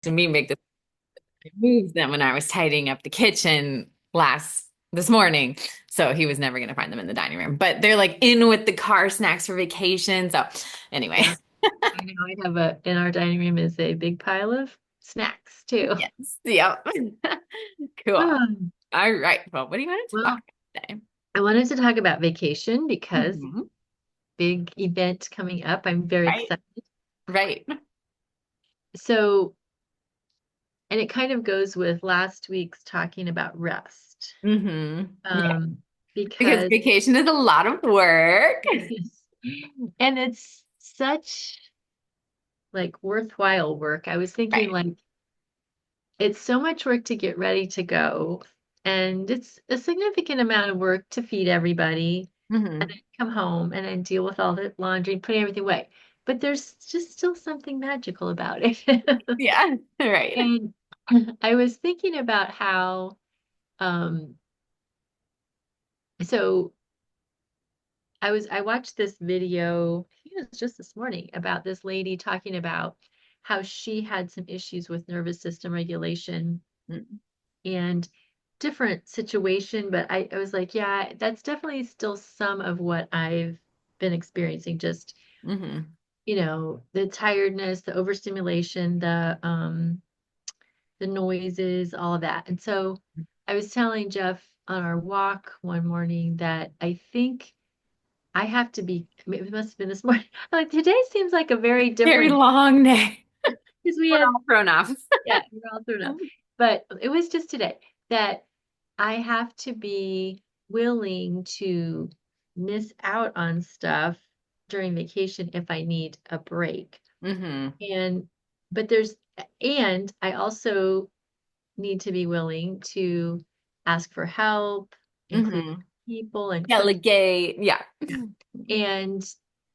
to me make this move them when I was tidying up the kitchen this morning. So he was never going to find them in the dining room. But they're like in with the car snacks for vacation. So anyway, Yeah. I know I have in our dining room is a big pile of snacks too. yes. Yep. Cool. Um, All right. Well, what do you want to talk well, about today? I wanted to talk about vacation because Mhm. big event coming up. I'm very Right. excited. Right. So, and it kind of goes with last week's talking about rest. Yeah. Um, Because because vacation is a lot of work. and it's such like worthwhile work. I was thinking Right. like it's so much work to get ready to go, and it's a significant amount of work to feed everybody and then Hmm. come home and then deal with all the laundry and putting everything away. But there's just still something magical about it. Yeah. Right. And I was thinking about how, um, so I watched this video, I think it was just this morning, about this lady talking about how she had some issues with nervous system regulation Mm-hmm. and different situation, but I was like, yeah, that's definitely still some of what I've been experiencing. Just, Mm-hmm. the tiredness, the overstimulation, the noises, all of that. And so I was telling Jeff on our walk one morning that I think I have to be, it must have been this morning. Like today seems like a very Very different long day. because we We're had, all thrown off. yeah, we're all thrown up. But it was just today that I have to be willing to miss out on stuff during vacation if I need a break. Hmm. And, but and I also need to be willing to ask for help, include Hmm. people and cook. Delegate. Yeah. And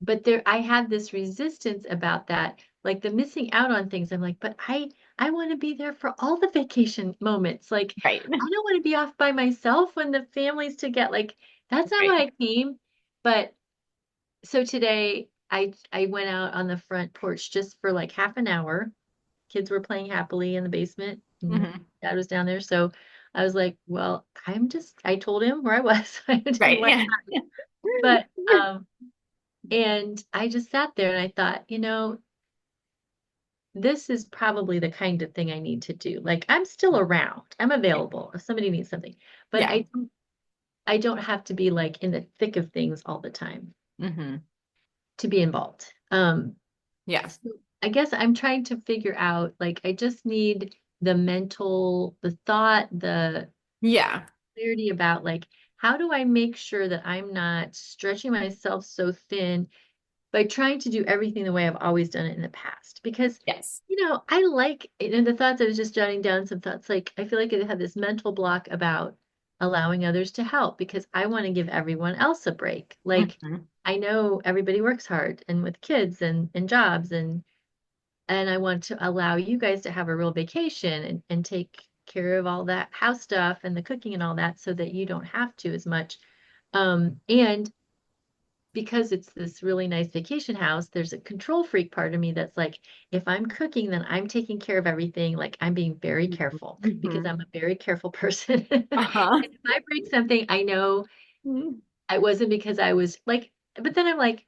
but I had this resistance about that, like the missing out on things. I'm like, but I want to be there for all the vacation moments. Like Right. I don't want to be off by myself when the family's together. Like that's not Right. why I came. But so today I went out on the front porch just for like half an hour. Kids were playing happily in the basement and Hmm. dad was down there. So I was like, well, I told him where I was. I didn't Right. want, Yeah. but and I just sat there and I thought, this is probably the kind of thing I need to do. Like I'm still around. I'm available if somebody needs something. But Yeah. I don't have to be like in the thick of things all the time Hmm. to be involved. Yeah. So I guess I'm trying to figure out like I just need the thought, the Yeah. clarity about like how do I make sure that I'm not stretching myself so thin by trying to do everything the way I've always done it in the past. Because, Yes. I like, the thoughts I was just jotting down some thoughts, like I feel like I have this mental block about allowing others to help because I want to give everyone else a break. Like Hmm. I know everybody works hard and with kids and jobs and I want to allow you guys to have a real vacation and take care of all that house stuff and the cooking and all that so that you don't have to as much. And because it's this really nice vacation house, there's a control freak part of me that's like, if I'm cooking, then I'm taking care of everything. Like I'm being very careful because Hmm. I'm a very careful person. And Uh-huh. if I break something, I know I wasn't because I was like, but then I'm like,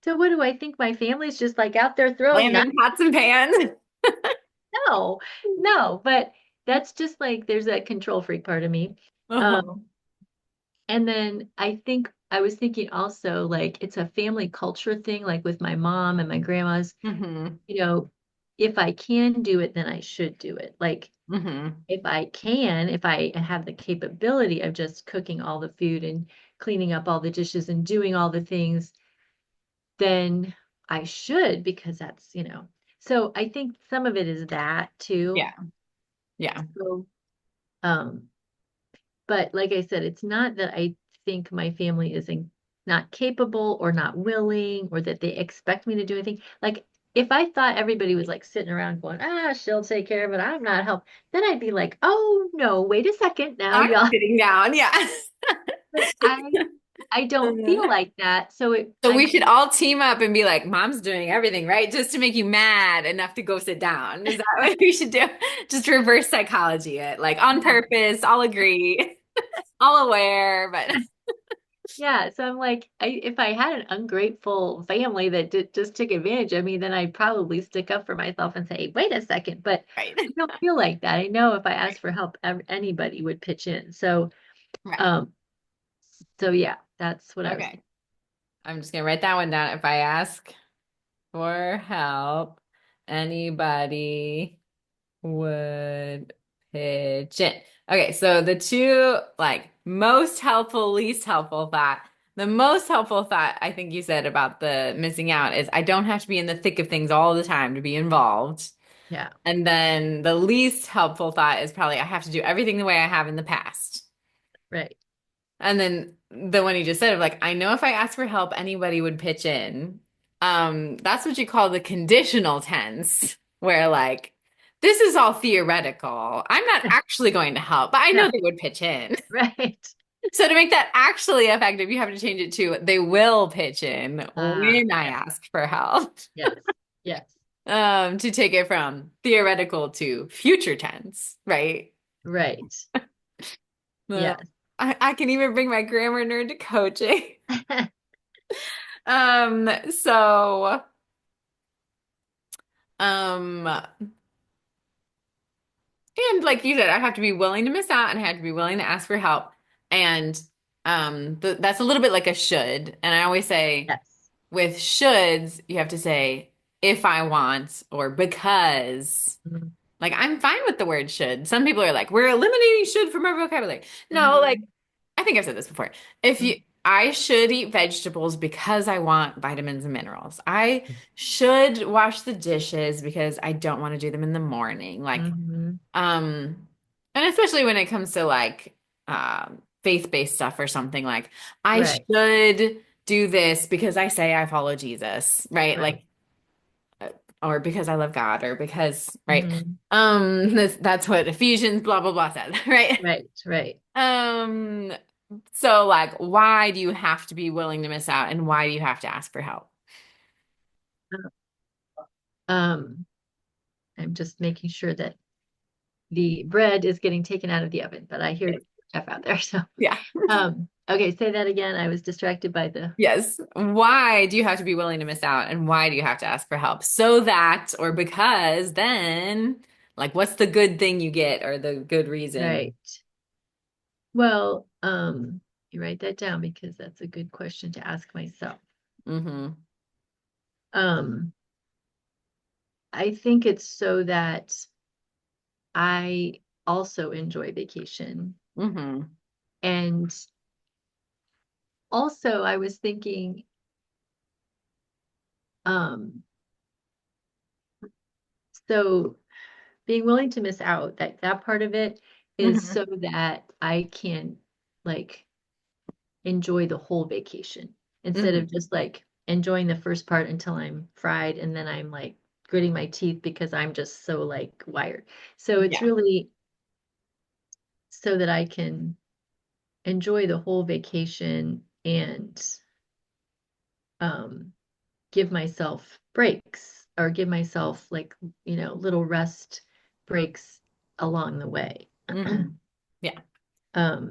so what do I think my family's just like out there throwing knives? Slamming pots and pans. No, no, but that's just like there's that control freak part of me. Um, Uh-huh. And then I think I was thinking also like it's a family culture thing, like with my mom and my grandma's, Hmm. you know, if I can do it, then I should do it. Like Hmm. if I have the capability of just cooking all the food and cleaning up all the dishes and doing all the things, then I should because that's. So I think some of it is that too. Yeah. Yeah. So, um, but like I said, it's not that I think my family isn't not capable or not willing or that they expect me to do anything. Like if I thought everybody was like sitting around going, she'll take care of it, I'm not help, then I'd be like, oh no, wait a second now, I'm y'all. sitting down. Yeah. But I I don't feel like that. So So I we should all team up and be like, Mom's doing everything, right? Just to make you mad enough to go sit down. Is that what we should do? Just reverse psychology it, like on yeah. purpose, all agree, all aware, but Yeah, so I'm like, if I had an ungrateful family that just took advantage of me, then I'd probably stick up for myself and say, wait a second. But right. I don't feel like that. I know if I asked for help, anybody would pitch in. Right. Um, so yeah, that's what I was Okay. thinking. I'm just gonna write that one down. If I ask for help, anybody would pitch in. Okay, so the two like most helpful, least helpful thought. The most helpful thought I think you said about the missing out is I don't have to be in the thick of things all the time to be involved. Yeah, And then the least helpful thought is probably I have to do everything the way I have in the past. right. And then the one you just said of like, I know if I ask for help, anybody would pitch in. That's what you call the conditional tense, where like, this is all theoretical. I'm not actually going to help, but I know Yeah, they would pitch in. right. So to make that actually effective, you have to change it to they will pitch in when I Yeah, ask for help. yes, yes, To take it from theoretical to future tense, right? right. Well, Yes. I can even bring my grammar nerd to coaching. So, um, and like you said, I have to be willing to miss out and I have to be willing to ask for help. And that's a little bit like a should. And I always say Yes. with shoulds, you have to say if I want or because. Like I'm fine with the word should. Some people are like, we're eliminating should from our vocabulary. No, like Mm-hmm. I think I've said this before. If you I should eat vegetables because I want vitamins and minerals. I should wash the dishes because I don't want to do them in the morning. Like, Mm-hmm. and especially when it comes to like faith-based stuff or something like I Right, should do this because I say I follow Jesus, right? right. Like or because I love God or because, right? Mm-hmm. That's what Ephesians blah blah blah says, right? Right, right. Um, so like why do you have to be willing to miss out and why do you have to ask for help? Um, I'm just making sure that the bread is getting taken out of the oven, but I hear Jeff out there. So, Yeah. okay, say that again. I was distracted by the Yes. Why do you have to be willing to miss out and why do you have to ask for help? So that or because then like what's the good thing you get or the good reason? right. Well, you write that down because that's a good question to ask myself. Mm-hmm. Um, I think it's so that I also enjoy vacation. Mm-hmm. And also I was thinking, um, so being willing to miss out, that part of it is Mm-hmm. so that I can like enjoy the whole vacation instead Mm-hmm. of just like enjoying the first part until I'm fried and then I'm like gritting my teeth because I'm just so like wired. So it's Yeah. really so that I can enjoy the whole vacation and um give myself breaks or give myself like, little rest breaks along the way. Mm-hmm. Yeah.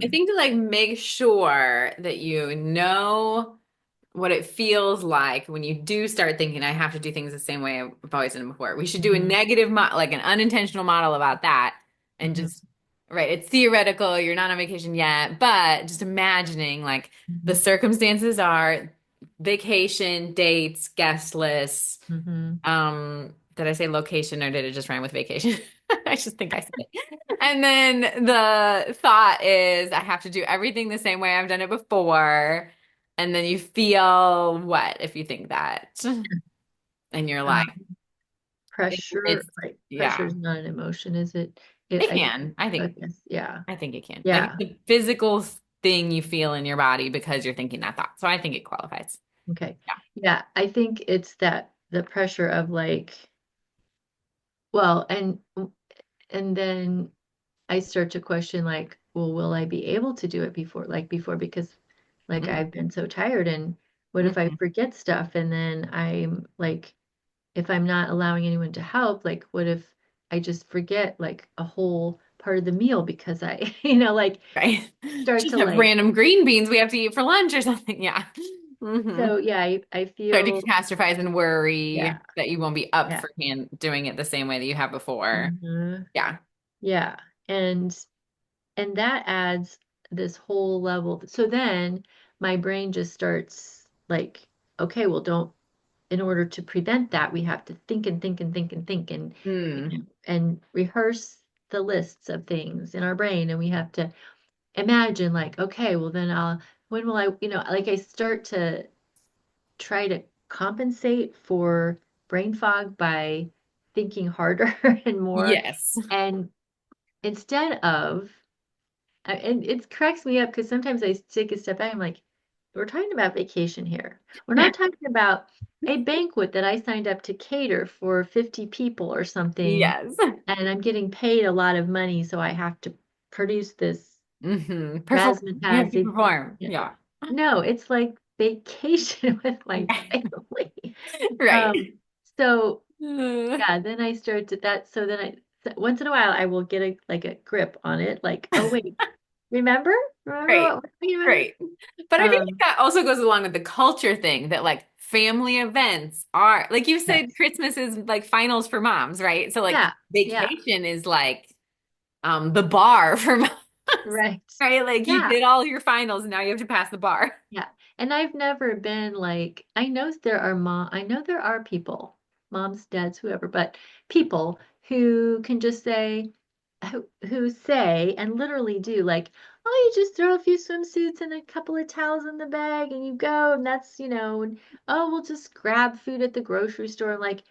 I Um, think to like make sure that you know what it feels like when you do start thinking I have to do things the same way I've always done them before. We should do a mhm, negative like an unintentional model about that and mhm, just right, it's theoretical, you're not on vacation yet, but just imagining like the mhm, circumstances are vacation, dates, guest lists, mhm. did I say location or did it just rhyme with vacation? I just think I said it. And then the thought is I have to do everything the same way I've done it before. And then you feel what if you think that? And you're like, Um, pressure, it's right? Pressure yeah, is not an emotion, is it? It, it I guess, can. I guess, yeah, I think it can. Like it's yeah. a physical thing you feel in your body because you're thinking that thought. So I think it qualifies. Okay. Yeah. Yeah, I think it's that the pressure of like, well, and then I start to question like, well, will I be able to do it before, like before? Because Like I've been so tired, and what if I Mhm. forget stuff and then I'm like, if I'm not allowing anyone to help, like what if I just forget like a whole part of the meal because I, like Right. start Just to have like, random green beans we have to eat for lunch or something. Yeah. Hmm. so yeah, I Start to feel, catastrophize and yeah, worry that you won't be up yeah. for doing it the same way that you have before. Hmm. Yeah. Yeah. And that adds this whole level. So then my brain just starts like, okay, well, don't, in order to prevent that, we have to think and think and think and think and, Mm. and rehearse the lists of things in our brain. And we have to imagine like, okay, well, then when will I, like I start to try to compensate for brain fog by thinking harder and more. Yes. And instead of, and it cracks me up because sometimes I take a step back. I'm like, we're talking about vacation here. We're not talking about a banquet that I signed up to cater for 50 people or something, Yes. and I'm getting paid a lot of money, so I have to produce this Perform. You have razzmatazz. to perform. Yeah. Yeah. No, it's like vacation with my family. Right. Um, so Uh, yeah, then I start to that. So then once in a while I will get a grip on it. Like, oh wait, remember? Remember Right. what we're talking about Right. here? But I think Um, that also goes along with the culture thing that like family events are like you said, yes. Christmas is like finals for moms, right? So like Yeah. Yeah. vacation is like the bar for moms, Right. right? Like you Yeah. did all your finals and now you have to pass the bar. Yeah. And I've never been like, I know there are people, moms, dads, whoever, but people who can just say, who say and literally do like, oh, you just throw a few swimsuits and a couple of towels in the bag and you go, and that's, and oh, we'll just grab food at the grocery store. Like,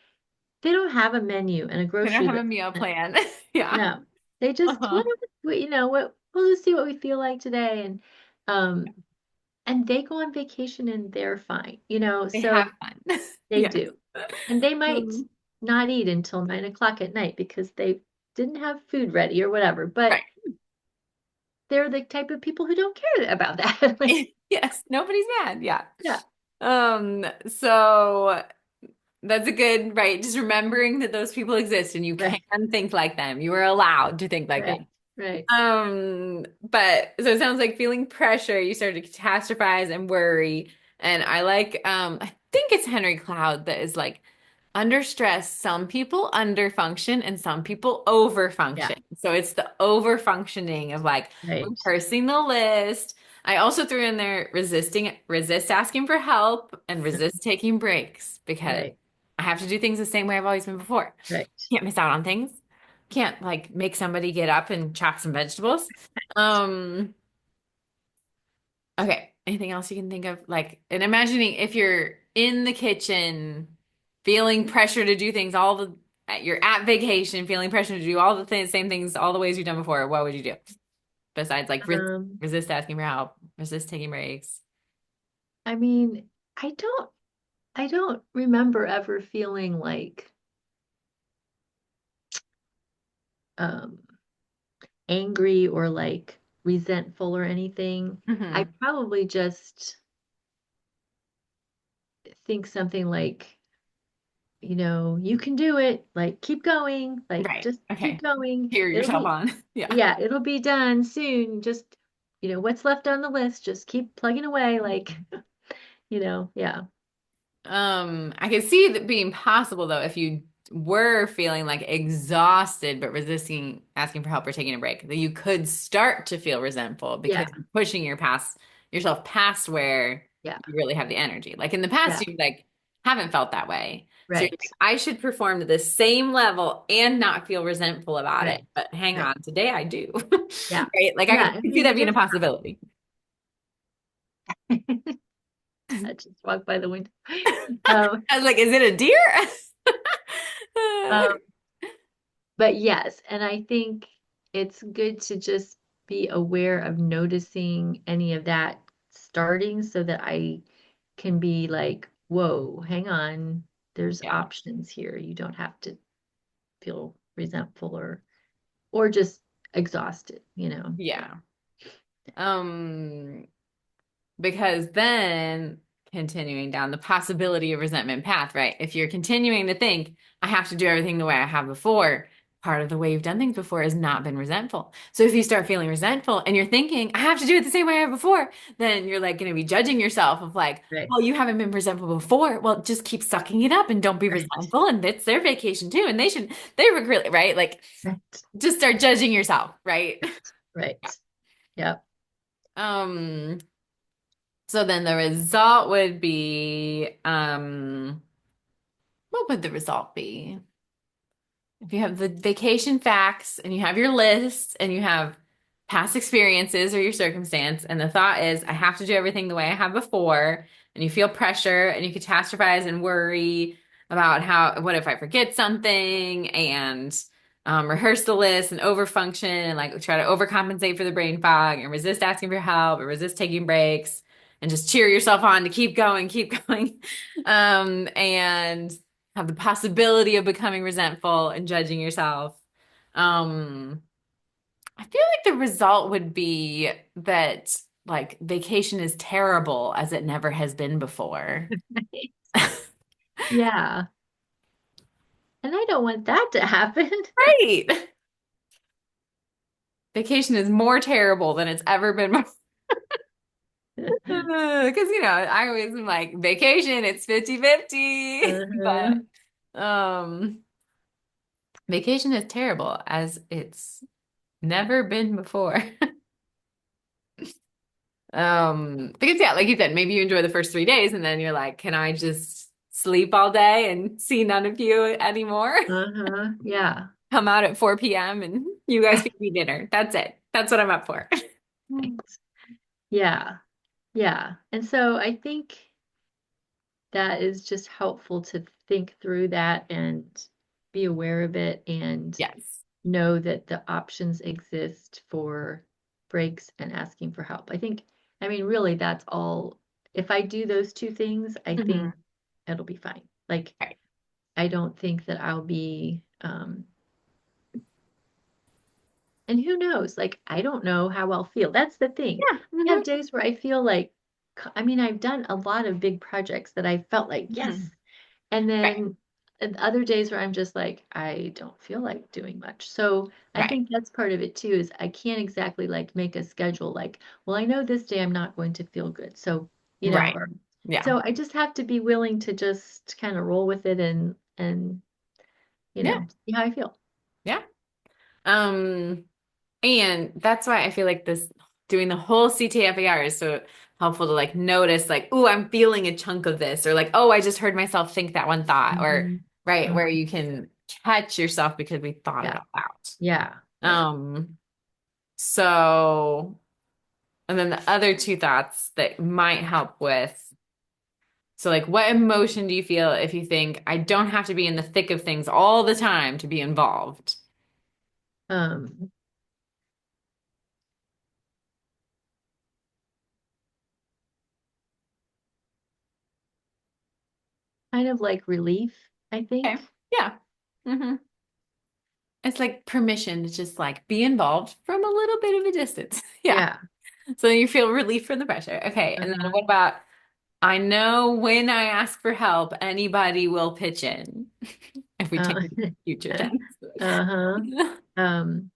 they don't have a menu and a They don't grocery have a list. meal plan. Yeah. No, they just, Uh-huh. we'll just see what we feel like today. Um, and they go on vacation and they're fine, They so have fun. they Yes. do. And they might Um, not eat until 9 o'clock at night because they didn't have food ready or whatever, but right. they're the type of people who don't care about that. Like, Yes, nobody's mad. Yeah. yeah, So that's a good, right? Just remembering that those people exist and you right, can think like them. You are allowed to think like them. right, right. But so it sounds like feeling pressure, you start to catastrophize and worry. And I like, I think it's Henry Cloud that is like, under stress, some people underfunction and some people Yeah, overfunction. So it's the overfunctioning of like right, rehearsing the list. I also threw in there resist asking for help and resist taking breaks because right, I have to do things the same way I've always been before. right. Can't miss out on things. Can't like make somebody get up and chop some vegetables. Um, Okay. Anything else you can think of? Like, and imagining if you're in the kitchen, feeling pressure to do things you're at vacation, feeling pressure to do all the same things, all the ways you've done before, what would you do? Besides, like, Um, resist asking for help, resist taking breaks. I mean, I don't remember ever feeling like, um, angry or like resentful or anything. I Hmm. probably just think something like, you can do it, like keep going, like Right. just keep Okay. going. Cheer It'll yourself be, on. Yeah. yeah, it'll be done soon. Just, what's left on the list, just keep plugging away, like, yeah. I could see that being possible though if you were feeling like exhausted but resisting asking for help or taking a break, that you could start to feel resentful because Yeah, you're pushing yourself past where yeah, you really have the energy. Like in the past, yeah, you like haven't felt that way. So you're like, right, I should perform to the same level and not feel resentful about it. right, But hang right, on, today I do. yeah, Right? Like I yeah. could see that being a Just possibility. I just walk by the window. um, I was like, is it a deer? um, But yes, and I think it's good to just be aware of noticing any of that starting so that I can be like, whoa, hang on, there's Yeah. options here. You don't have to feel resentful or just exhausted. Yeah. Um, because then continuing down the possibility of resentment path, right? If you're continuing to think, I have to do everything the way I have before, part of the way you've done things before has not been resentful. So if you start feeling resentful and you're thinking, I have to do it the same way I have before, then you're like going to be judging yourself of like, Right. well, you haven't been resentful before. Well, just keep sucking it up and don't be Right. resentful. And it's their vacation too. And they were really, right? Like Right. just start judging yourself, right? Right. Yep. Um, so then the result would be, what would the result be? If you have the vacation facts and you have your list and you have past experiences or your circumstance, and the thought is, I have to do everything the way I have before, and you feel pressure and you catastrophize and worry about what if I forget something and rehearse the list and overfunction and like try to overcompensate for the brain fog and resist asking for help or resist taking breaks and just cheer yourself on to keep going. And have the possibility of becoming resentful and judging yourself. Um, I feel like the result would be that like vacation is terrible as it never has been before. Yeah. And I don't want that to happen. Right. Vacation is more terrible than it's ever been before. Because, I always am like, vacation, it's 50-50. Uh-huh. But vacation is terrible as it's never been before. Because yeah, like you said, maybe you enjoy the first 3 days and then you're like, can I just sleep all day and see none of you anymore? Uh-huh. Yeah. Come out at 4 p.m. and you guys feed me dinner. That's it. That's what I'm up for. Right. Yeah. Yeah. And so I think that is just helpful to think through that and be aware of it and Yes. know that the options exist for breaks and asking for help. I mean, really, that's all. If I do those two things, I Hmm. think it'll be fine. Like, Right. I don't think that I'll be, and who knows? Like, I don't know how I'll feel. That's the thing. Yeah. I have Hmm. days where I feel like, I mean, I've done a lot of big projects that I felt like, Hmm. yes. And Right. then other days where I'm just like, I don't feel like doing much. So I Right. think that's part of it too, is I can't exactly like make a schedule like, well, I know this day I'm not going to feel good. So, Right. or Yeah. so I just have to be willing to just kind of roll with it and Yeah. see how I feel. Yeah. Um, And that's why I feel like this doing the whole CTFAR is so helpful to like notice like, oh, I'm feeling a chunk of this, or like, oh, I just heard myself think that one thought, or Mhm. right, Mhm. where you can catch yourself because we thought it Yeah. all out. Yeah. Yeah. Um, so and then the other two thoughts that might help with, so like what emotion do you feel if you think I don't have to be in the thick of things all the time to be involved? Um, Kind of like relief, I Okay. think. Yeah. Hmm. It's like permission to just like be involved from a little bit of a distance. Yeah. Yeah. So you feel relief from the pressure. Okay. And then Uh-huh. what about I know when I ask for help, anybody will pitch in if we Uh, change it to future tense. uh-huh. Um,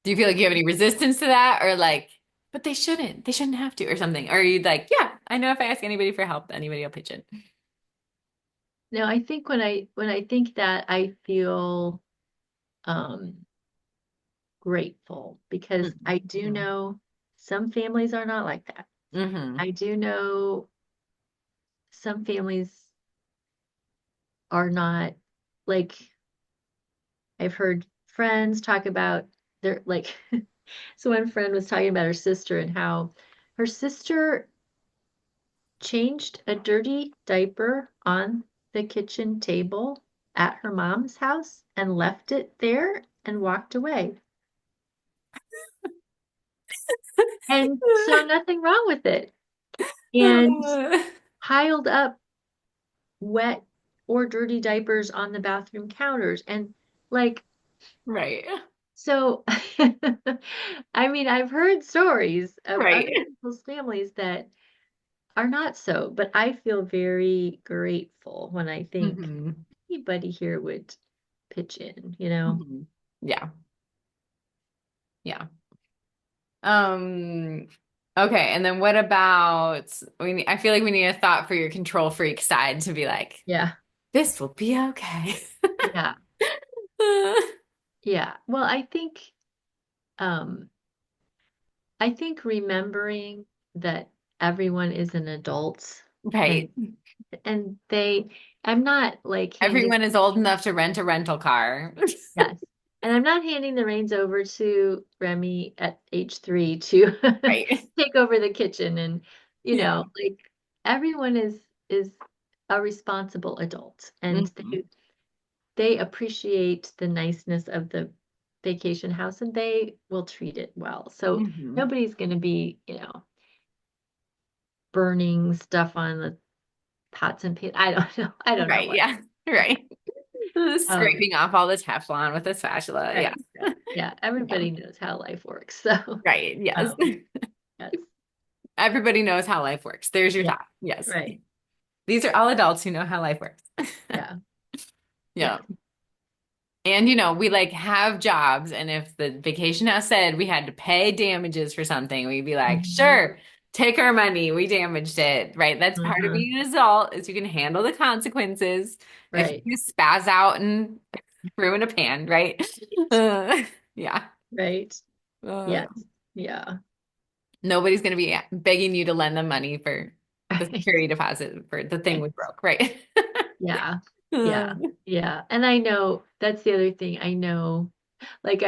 Do you feel like you have any resistance to that or like, but they shouldn't have to or something? Or are you like, yeah, I know if I ask anybody for help, anybody will pitch in. no, I think when I think that I feel um grateful because I do Mm-hmm. know some families are not like that. Mm-hmm. I do know some families are not like I've heard friends talk about their like so one friend was talking about her sister and how her sister changed a dirty diaper on the kitchen table at her mom's house and left it there and walked away. And so nothing wrong with it. And piled up wet or dirty diapers on the bathroom counters. And like, Right. so, I mean, I've heard stories of other Right. people's families that are not so, but I feel very grateful when I think Hmm. anybody here would pitch in, you know? Hmm. Yeah. Yeah. Um, okay. And then what about I feel like we need a thought for your control freak side to be like, Yeah. this will be okay. Yeah. Yeah. Well, um I think remembering that everyone is an adult and Right. and they I'm not like handing Everyone is old enough to rent a rental car. yes. And I'm not handing the reins over to Remy at age 3 to Right. take over the kitchen and Yeah. like everyone is a responsible adult and Hmm. they appreciate the niceness of the vacation house and they will treat it well. So Hmm. nobody's going to be, burning stuff on the pots and pans. I don't know. I don't know Right. what. Yeah. Right. Um, Scraping off all the Teflon with a spatula. Yeah. right. Yeah. Yeah. Yeah. Everybody knows how life works. So, Right. Yes. um, yes. Everybody knows how life works. There's your Yeah. thought. Yes. Right. These are all adults who know how life works. Yeah. Yeah. Yeah. And we like have jobs, and if the vacation house said we had to pay damages for something, we'd be like, Mhm. sure, take our money. We damaged it, right? That's part of Uh-huh. being an adult is you can handle the consequences if Right. you spaz out and ruin a pan, right? Uh, yeah. Right. Uh, Yes. Yeah. Nobody's going to be begging you to lend them money for the Right. security deposit for the thing Right. we broke, right? Yeah. Uh, Yeah. Yeah. And I know that's the other thing. I know, like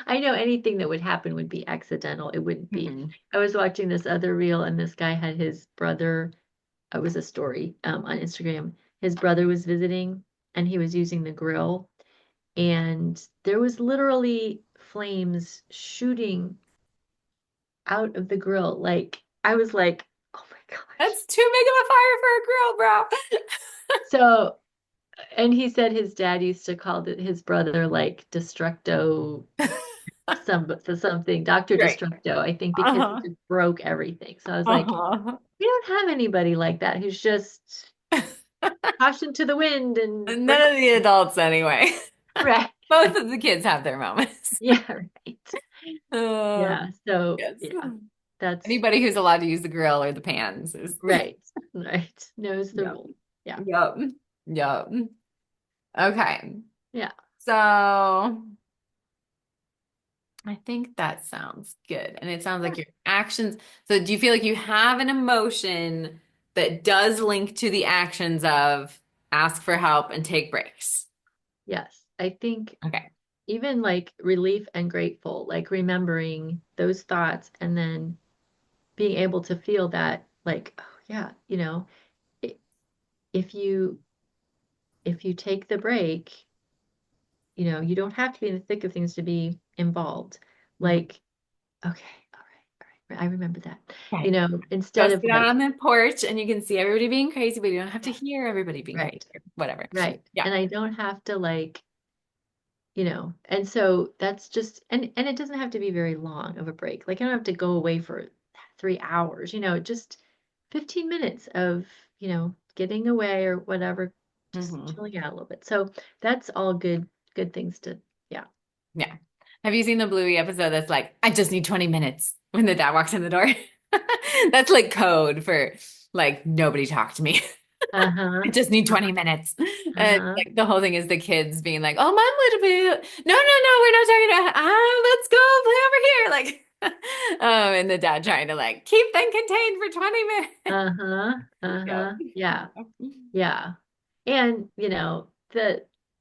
I know anything that would happen would be accidental. It wouldn't be. mhm. I was watching this other reel and this guy had his brother, it was a story on Instagram. His brother was visiting and he was using the grill and there was literally flames shooting out of the grill. Like I was like, oh my gosh. That's too big of a fire for a grill, bro. So and he said his dad used to call his brother like Destructo something, Dr. Right. Destructo, I think, because he Uh-huh. just broke everything. So I was like, Uh-huh. we don't have anybody like that who's just caution to the wind and break. None of the adults anyway. Right. Both of the kids have their moments. Yeah, right. Uh, Yeah. So yes. yeah, that's Anybody who's allowed to use the grill or the pans is. right. Right. Knows the Yep. rule. Yeah. Yep. Yep. Okay. Yeah. So I think that sounds good. And it sounds Yeah. like your actions. So do you feel like you have an emotion that does link to the actions of ask for help and take breaks? Yes. I think Okay. even like relief and grateful, like remembering those thoughts and then being able to feel that like, oh yeah, i- if you take the break, you don't have to be in the thick of things to be involved. Mhm. Like, okay, all right, I remember that. Okay. Go Instead of sit out like, on the porch and you can see everybody being crazy, but you don't have to yeah, hear everybody being crazy right, or whatever. right. Yeah. And I don't have to like, and so that's just and it doesn't have to be very long of a break. Like I don't have to go away for 3 hours, just 15 minutes of, getting away or whatever, just Hmm. chilling out a little bit. So that's all good things to, yeah. Yeah. Have you seen the Bluey episode that's like, I just need 20 minutes when the dad walks in the door? That's like code for like, nobody talk to me. I Uh-huh. just need 20 minutes. And Uh-huh. like the whole thing is the kids being like, oh, mom, little bit. No, no, no, we're not talking about, let's go play over here. Like, and the dad trying to like keep them contained for 20 minutes. Uh-huh. Yeah. Uh-huh. Yeah. Yeah. And,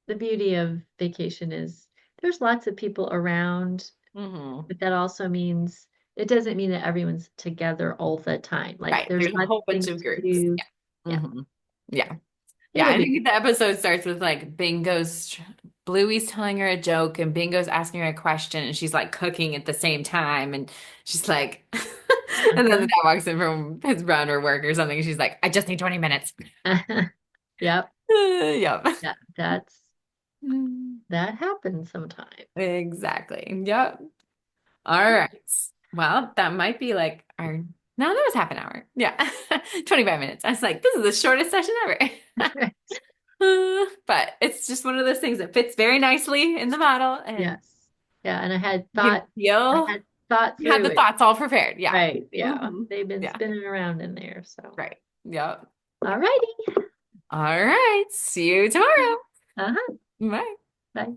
the beauty of vacation is there's lots of people around, Hmm. but that also means it doesn't mean that everyone's together all the time. Like Right. there's There's a lots whole of bunch things of to groups. do. Yeah. Yeah. Hmm. Yeah. Yeah, It'll I be think the episode starts with like Bluey's telling her a joke and Bingo's asking her a question and she's like cooking at the same time and she's like and then the uh-huh. dad walks in from his round or work or something and she's like, I just need 20 minutes. Yep. Yep. Yeah. That happens sometimes. Exactly. Yep. All right. Well, that might be like our No, that was half an hour. Yeah. 25 minutes. I was like, this is the shortest session ever. But it's just one of those things that fits very nicely in the model and Yes. Yeah, and you can I feel had thought you had through the it. thoughts all prepared. Yeah. Right. Yeah. Hmm. They've been Yeah. spinning around in there. So, Right. Yep. all righty. All right. See you tomorrow. Uh-huh. Bye. Bye.